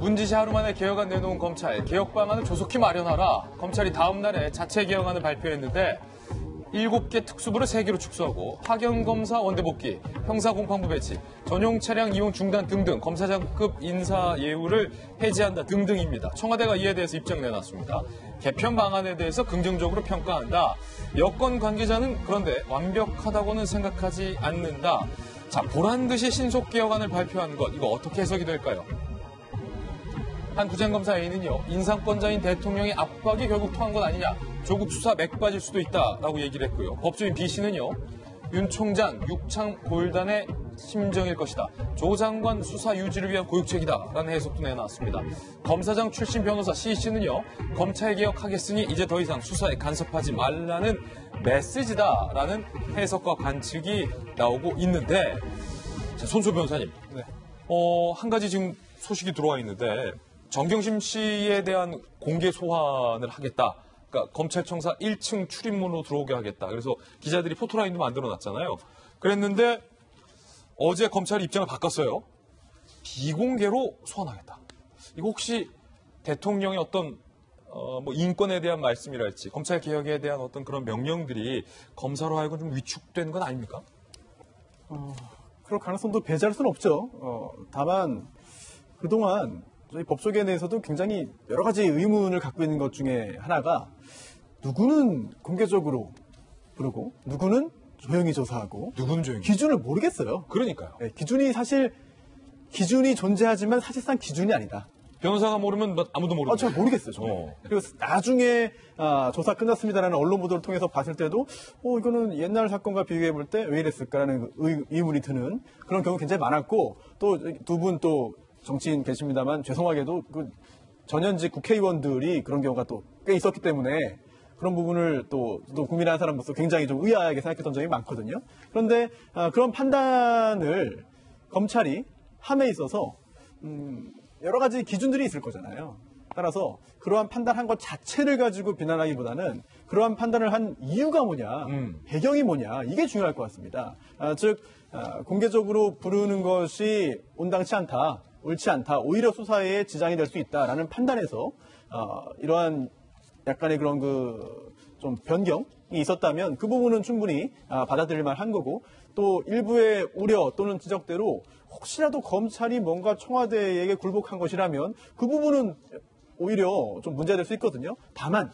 문지시 하루 만에 개혁안 내놓은 검찰, 개혁 방안을 조속히 마련하라. 검찰이 다음 날에 자체 개혁안을 발표했는데 7개 특수부를 3개로 축소하고 하경검사 원대복귀, 형사공판부 배치, 전용 차량 이용 중단 등등 검사장급 인사 예우를 해제한다 등등입니다. 청와대가 이에 대해서 입장 내놨습니다. 개편 방안에 대해서 긍정적으로 평가한다. 여권 관계자는 그런데 완벽하다고는 생각하지 않는다. 자, 보란듯이 신속개혁안을 발표한 것, 이거 어떻게 해석이 될까요? 한 부장검사 A는요, 인사권자인 대통령의 압박이 결국 통한 것 아니냐, 조국 수사 맥빠질 수도 있다라고 얘기를 했고요. 법조인 B씨는요, 윤 총장 육창 골단의 심정일 것이다. 조 장관 수사 유지를 위한 고육책이다라는 해석도 내놨습니다. 검사장 출신 변호사 C씨는요, 검찰 개혁하겠으니 이제 더 이상 수사에 간섭하지 말라는 메시지다라는 해석과 관측이 나오고 있는데, 자, 손소 변호사님, 네. 한 가지 지금 소식이 들어와 있는데 정경심 씨에 대한 공개 소환을 하겠다. 그러니까 검찰청사 1층 출입문으로 들어오게 하겠다. 그래서 기자들이 포토라인도 만들어놨잖아요. 그랬는데 어제 검찰이 입장을 바꿨어요. 비공개로 소환하겠다. 이거 혹시 대통령의 어떤 뭐 인권에 대한 말씀이랄지 검찰 개혁에 대한 어떤 그런 명령들이 검사로 하여금 좀 위축된 건 아닙니까? 그럴 가능성도 배제할 수는 없죠. 다만 그동안 저희 법조계 내에서도 굉장히 여러 가지 의문을 갖고 있는 것 중에 하나가 누구는 공개적으로 부르고 누구는 조용히 조사하고 누구는 조용히 기준을 모르겠어요. 그러니까요. 네, 기준이 존재하지만 사실상 기준이 아니다. 변호사가 모르면 아무도 모르고. 잘 모르겠어요, 정말. 그리고 나중에 조사 끝났습니다라는 언론 보도를 통해서 봤을 때도 이거는 옛날 사건과 비교해 볼 때 왜 이랬을까라는 의문이 드는 그런 경우 굉장히 많았고, 또 두 분 또 정치인 계십니다만 죄송하게도 그 전현직 국회의원들이 그런 경우가 또 꽤 있었기 때문에 그런 부분을 또 국민의 한 사람으로서 굉장히 좀 의아하게 생각했던 점이 많거든요. 그런데 그런 판단을 검찰이 함에 있어서 여러 가지 기준들이 있을 거잖아요. 따라서 그러한 판단한 것 자체를 가지고 비난하기보다는 그러한 판단을 한 이유가 뭐냐, 배경이 뭐냐, 이게 중요할 것 같습니다. 즉 공개적으로 부르는 것이 온당치 않다, 옳지 않다, 오히려 수사에 지장이 될 수 있다라는 판단에서 이러한 약간의 그런 좀 변경이 있었다면 그 부분은 충분히 받아들일 만한 거고, 또 일부의 우려 또는 지적대로 혹시라도 검찰이 뭔가 청와대에게 굴복한 것이라면 그 부분은 오히려 좀 문제가 될 수 있거든요. 다만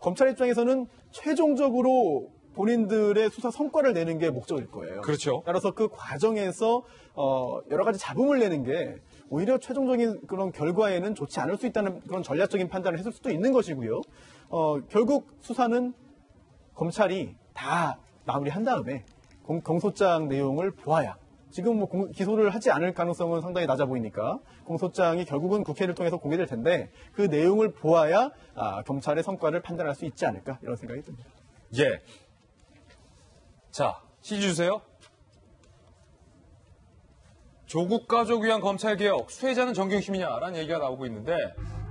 검찰 입장에서는 최종적으로 본인들의 수사 성과를 내는 게 목적일 거예요. 그렇죠. 따라서 그 과정에서 여러 가지 잡음을 내는 게 오히려 최종적인 그런 결과에는 좋지 않을 수 있다는 그런 전략적인 판단을 했을 수도 있는 것이고요. 결국 수사는 검찰이 다 마무리한 다음에 공소장 내용을 보아야, 지금 뭐 기소를 하지 않을 가능성은 상당히 낮아 보이니까 공소장이 결국은 국회를 통해서 공개될 텐데 그 내용을 보아야 검찰의 성과를 판단할 수 있지 않을까, 이런 생각이 듭니다. 예. 자, CG 주세요. 조국 가족 위한 검찰개혁, 수혜자는 정경심이냐라는 얘기가 나오고 있는데,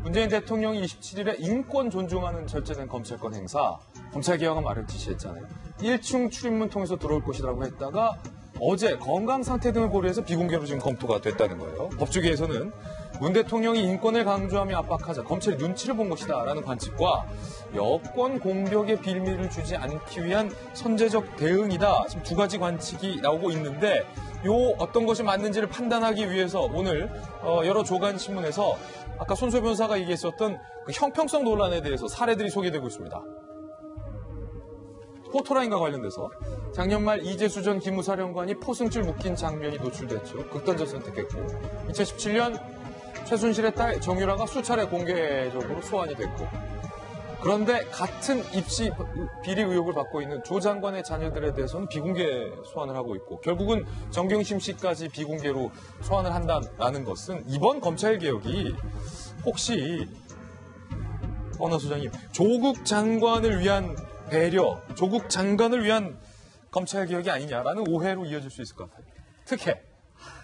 문재인 대통령이 27일에 인권 존중하는 절제된 검찰권 행사, 검찰개혁은 말을 지시했잖아요. 1층 출입문 통해서 들어올 것이라고 했다가 어제 건강 상태 등을 고려해서 비공개로 지금 검토가 됐다는 거예요. 법조계에서는 문 대통령이 인권을 강조하며 압박하자 검찰이 눈치를 본 것이다라는 관측과 여권 공격에 빌미를 주지 않기 위한 선제적 대응이다, 지금 두 가지 관측이 나오고 있는데, 요 어떤 것이 맞는지를 판단하기 위해서 오늘 여러 조간 신문에서 아까 손소 변호사가 얘기했었던 그 형평성 논란에 대해서 사례들이 소개되고 있습니다. 포토라인과 관련돼서 작년 말 이재수 전 기무사령관이 포승줄 묶인 장면이 노출됐죠. 극단적 선택했고, 2017년 최순실의 딸 정유라가 수차례 공개적으로 소환이 됐고, 그런데 같은 입시 비리 의혹을 받고 있는 조 장관의 자녀들에 대해서는 비공개 소환을 하고 있고, 결국은 정경심 씨까지 비공개로 소환을 한다는 것은 이번 검찰개혁이 혹시 허나 소장님, 조국 장관을 위한 배려, 조국 장관을 위한 검찰개혁이 아니냐라는 오해로 이어질 수 있을 것 같아요. 특혜.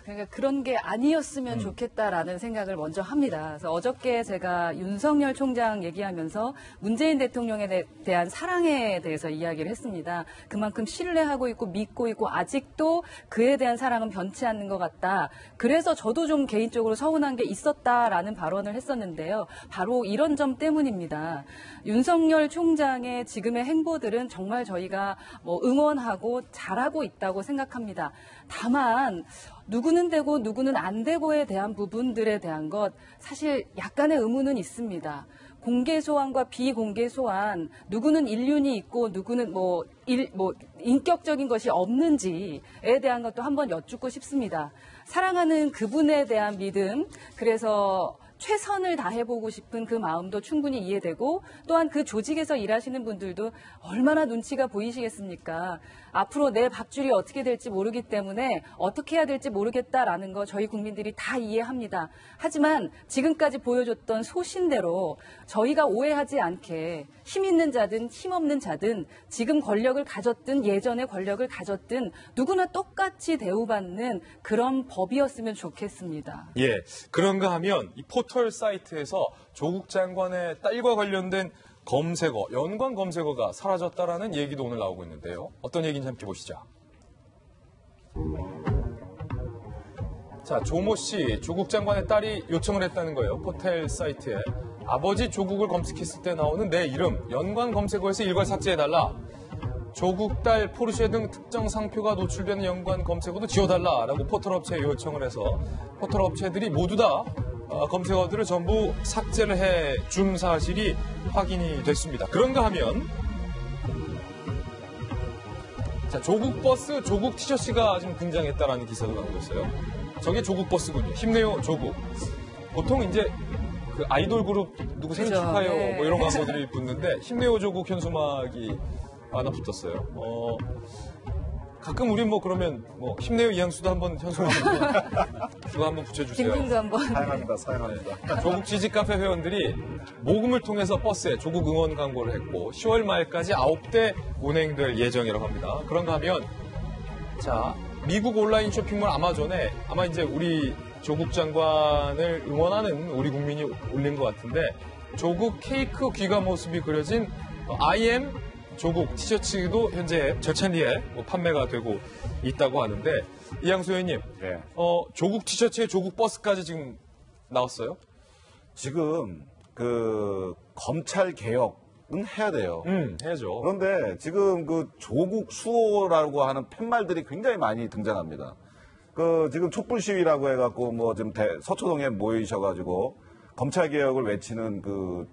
그러니까 그런 게 아니었으면 좋겠다라는 생각을 먼저 합니다. 그래서 어저께 제가 윤석열 총장 얘기하면서 문재인 대통령에 대한 사랑에 대해서 이야기를 했습니다. 그만큼 신뢰하고 있고 믿고 있고 아직도 그에 대한 사랑은 변치 않는 것 같다. 그래서 저도 좀 개인적으로 서운한 게 있었다라는 발언을 했었는데요. 바로 이런 점 때문입니다. 윤석열 총장의 지금의 행보들은 정말 저희가 응원하고 잘하고 있다고 생각합니다. 다만 누구는 되고 누구는 안 되고에 대한 부분들에 대한 것 사실 약간의 의문은 있습니다. 공개 소환과 비공개 소환, 누구는 인륜이 있고 누구는 인격적인 것이 없는지에 대한 것도 한번 여쭙고 싶습니다. 사랑하는 그분에 대한 믿음, 그래서 최선을 다해보고 싶은 그 마음도 충분히 이해되고 또한 그 조직에서 일하시는 분들도 얼마나 눈치가 보이시겠습니까? 앞으로 내 밥줄이 어떻게 될지 모르기 때문에 어떻게 해야 될지 모르겠다라는 거 저희 국민들이 다 이해합니다. 하지만 지금까지 보여줬던 소신대로 저희가 오해하지 않게 힘 있는 자든 힘 없는 자든 지금 권력을 가졌든 예전에 권력을 가졌든 누구나 똑같이 대우받는 그런 법이었으면 좋겠습니다. 예, 그런가 하면 이 포털 사이트에서 조국 장관의 딸과 관련된 검색어, 연관 검색어가 사라졌다라는 얘기도 오늘 나오고 있는데요. 어떤 얘기인지 함께 보시죠. 자, 조모 씨, 조국 장관의 딸이 요청을 했다는 거예요. 포털 사이트에. 아버지 조국을 검색했을 때 나오는 내 이름, 연관 검색어에서 일괄 삭제해달라. 조국 딸 포르쉐 등 특정 상표가 노출되는 연관 검색어도 지워달라라고 포털 업체에 요청을 해서 포털 업체들이 모두 다 검색어들을 전부 삭제를 해준 사실이 확인이 됐습니다. 그런가 하면 자, 조국 버스, 조국 티셔츠가 지금 등장했다라는 기사도 나오고 있어요. 저게 조국 버스군요. 힘내요 조국. 보통 이제 그 아이돌 그룹 누구 생일 그죠. 축하해요 네. 뭐 이런 광고들이 붙는데 힘내요 조국 현수막이 하나 붙었어요. 가끔 우리 그러면 힘내요 이항수도 한번 현수막 그거 한번 붙여주세요. 딩딩도 한번. 사용합니다. 조국 지지 카페 회원들이 모금을 통해서 버스에 조국 응원 광고를 했고 10월 말까지 9대 운행될 예정이라고 합니다. 그런가 하면 자 미국 온라인 쇼핑몰 아마존에 아마 이제 우리 조국 장관을 응원하는 우리 국민이 올린 것 같은데 조국 케이크 귀가 모습이 그려진 I am 조국 티셔츠도 현재 절찬리에 판매가 되고 있다고 하는데 이항수 의원님, 네. 조국 티셔츠에 조국 버스까지 지금 나왔어요? 지금 그 검찰 개혁은 해야 돼요. 해야죠. 그런데 지금 그 조국 수호라고 하는 팻말들이 굉장히 많이 등장합니다. 그 지금 촛불 시위라고 해갖고 지금 서초동에 모이셔가지고 검찰 개혁을 외치는 그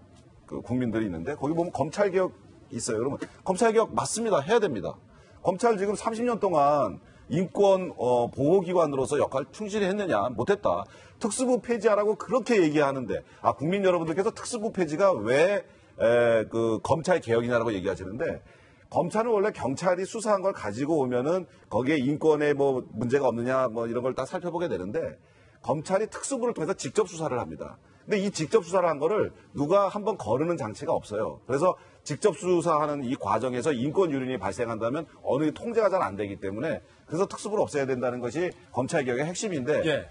국민들이 있는데 거기 보면 검찰 개혁 있어요. 그러면 검찰 개혁 맞습니다. 해야 됩니다. 검찰 지금 30년 동안 인권 보호기관으로서 역할 충실히 했느냐? 못했다. 특수부 폐지하라고 그렇게 얘기하는데 국민 여러분들께서 특수부 폐지가 왜 그 검찰 개혁이냐라고 얘기하시는데 검찰은 원래 경찰이 수사한 걸 가지고 오면은 거기에 인권에 문제가 없느냐 이런 걸 다 살펴보게 되는데 검찰이 특수부를 통해서 직접 수사를 합니다. 근데 이 직접 수사를 한 거를 누가 한번 거르는 장치가 없어요. 그래서 직접 수사하는 이 과정에서 인권 유린이 발생한다면 어느 통제가 잘 안 되기 때문에 그래서 특수부를 없애야 된다는 것이 검찰 개혁의 핵심인데 예.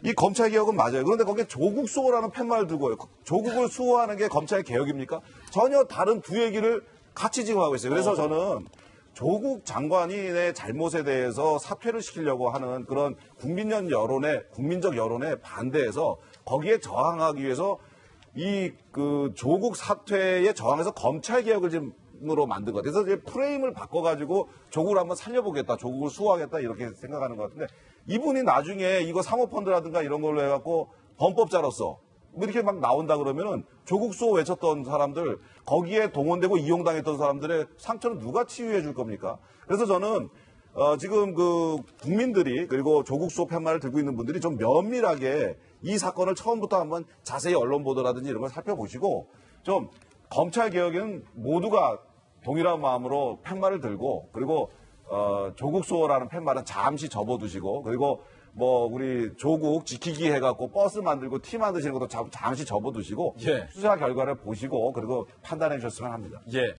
이 검찰 개혁은 맞아요. 그런데 거기에 조국 수호라는 팻말을 두고 조국을 수호하는 게 검찰 개혁입니까? 전혀 다른 두 얘기를 같이 지금 하고 있어요. 그래서 저는 조국 장관의 잘못에 대해서 사퇴를 시키려고 하는 그런 국민적 여론에 반대해서 거기에 저항하기 위해서 이 조국 사퇴에 저항해서 검찰 개혁을 지금으로 만든 것 같아요. 그래서 이제 프레임을 바꿔가지고 조국을 한번 살려보겠다, 조국을 수호하겠다 이렇게 생각하는 것 같은데 이분이 나중에 이거 사모펀드라든가 이런 걸로 해갖고 범법자로서 이렇게 막 나온다 그러면은 조국 수호 외쳤던 사람들 거기에 동원되고 이용당했던 사람들의 상처는 누가 치유해 줄 겁니까? 그래서 저는 지금 그 국민들이 그리고 조국 수호 팻말을 들고 있는 분들이 좀 면밀하게 이 사건을 처음부터 한번 자세히 언론 보도라든지 이런 걸 살펴보시고 좀 검찰 개혁에는 모두가 동일한 마음으로 팻말을 들고 그리고 조국 수호라는 팻말은 잠시 접어두시고 그리고 우리 조국 지키기 해갖고 버스 만들고 티 만드시는 것도 잠시 접어두시고 예. 수사 결과를 보시고 그리고 판단해 주셨으면 합니다. 예.